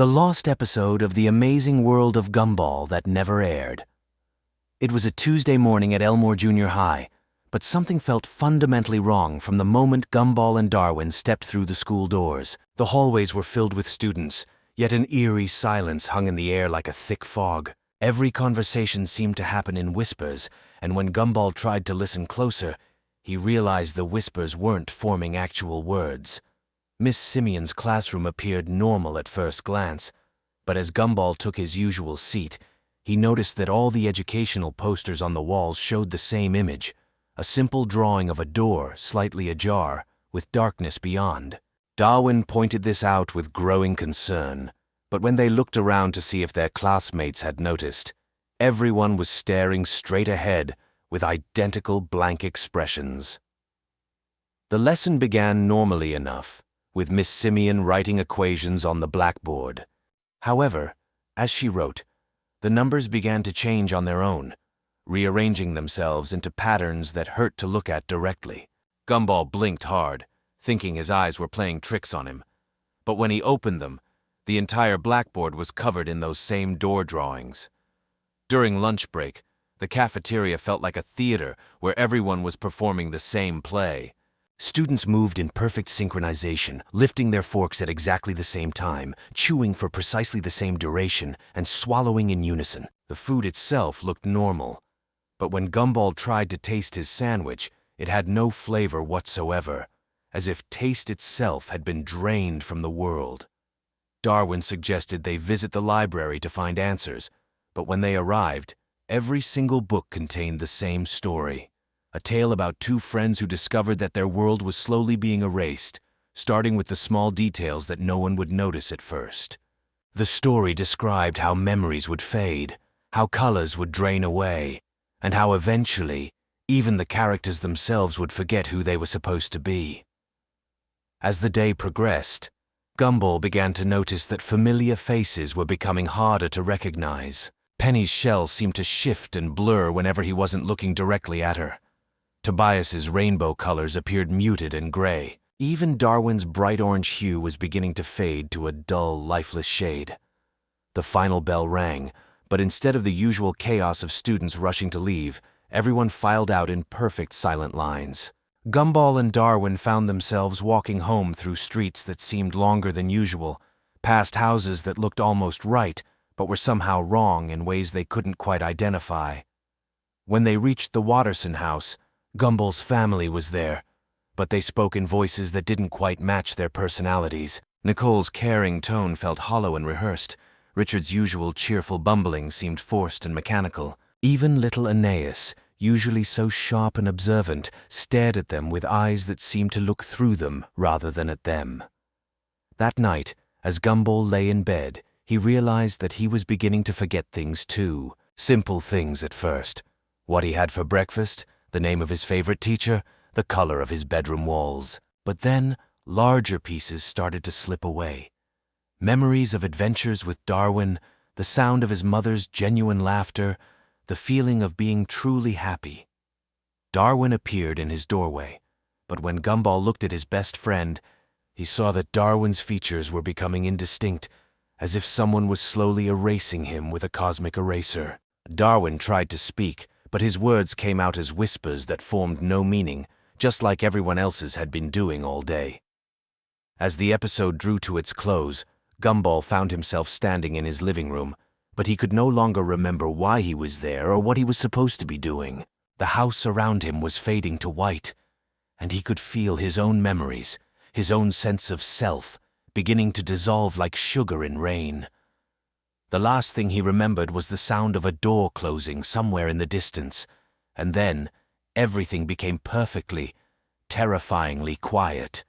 the lost episode of The Amazing World of Gumball that never aired. It was a Tuesday morning at Elmore Junior High, but something felt fundamentally wrong from the moment Gumball and Darwin stepped through the school doors. The hallways were filled with students, yet an eerie silence hung in the air like a thick fog. Every conversation seemed to happen in whispers, and when Gumball tried to listen closer, he realized the whispers weren't forming actual words. Miss Simeon's classroom appeared normal at first glance, but as Gumball took his usual seat, he noticed that all the educational posters on the walls showed the same image, a simple drawing of a door slightly ajar, with darkness beyond. Darwin pointed this out with growing concern, but when they looked around to see if their classmates had noticed, everyone was staring straight ahead with identical blank expressions. The lesson began normally enough, with Miss Simeon writing equations on the blackboard. However, as she wrote, the numbers began to change on their own, rearranging themselves into patterns that hurt to look at directly. Gumball blinked hard, thinking his eyes were playing tricks on him. But when he opened them, the entire blackboard was covered in those same door drawings. During lunch break, the cafeteria felt like a theater where everyone was performing the same play. Students moved in perfect synchronization, lifting their forks at exactly the same time, chewing for precisely the same duration, and swallowing in unison. The food itself looked normal, but when Gumball tried to taste his sandwich, it had no flavor whatsoever, as if taste itself had been drained from the world. Darwin suggested they visit the library to find answers, but when they arrived, every single book contained the same story. A tale about two friends who discovered that their world was slowly being erased, starting with the small details that no one would notice at first. The story described how memories would fade, how colors would drain away, and how eventually, even the characters themselves would forget who they were supposed to be. As the day progressed, Gumball began to notice that familiar faces were becoming harder to recognize. Penny's shell seemed to shift and blur whenever he wasn't looking directly at her. Tobias's rainbow colors appeared muted and gray. Even Darwin's bright orange hue was beginning to fade to a dull, lifeless shade. The final bell rang, but instead of the usual chaos of students rushing to leave, everyone filed out in perfect silent lines. Gumball and Darwin found themselves walking home through streets that seemed longer than usual, past houses that looked almost right, but were somehow wrong in ways they couldn't quite identify. When they reached the Watterson house, Gumball's family was there, but they spoke in voices that didn't quite match their personalities. Nicole's caring tone felt hollow and rehearsed. Richard's usual cheerful bumbling seemed forced and mechanical. Even little Aeneas, usually so sharp and observant, stared at them with eyes that seemed to look through them rather than at them. That night, as Gumball lay in bed, he realized that he was beginning to forget things too. Simple things at first. What he had for breakfast, the name of his favorite teacher, the color of his bedroom walls. But then, larger pieces started to slip away. Memories of adventures with Darwin, the sound of his mother's genuine laughter, the feeling of being truly happy. Darwin appeared in his doorway, but when Gumball looked at his best friend, he saw that Darwin's features were becoming indistinct, as if someone was slowly erasing him with a cosmic eraser. Darwin tried to speak, but his words came out as whispers that formed no meaning, just like everyone else's had been doing all day. As the episode drew to its close, Gumball found himself standing in his living room, but he could no longer remember why he was there or what he was supposed to be doing. The house around him was fading to white, and he could feel his own memories, his own sense of self, beginning to dissolve like sugar in rain. The last thing he remembered was the sound of a door closing somewhere in the distance, and then everything became perfectly, terrifyingly quiet.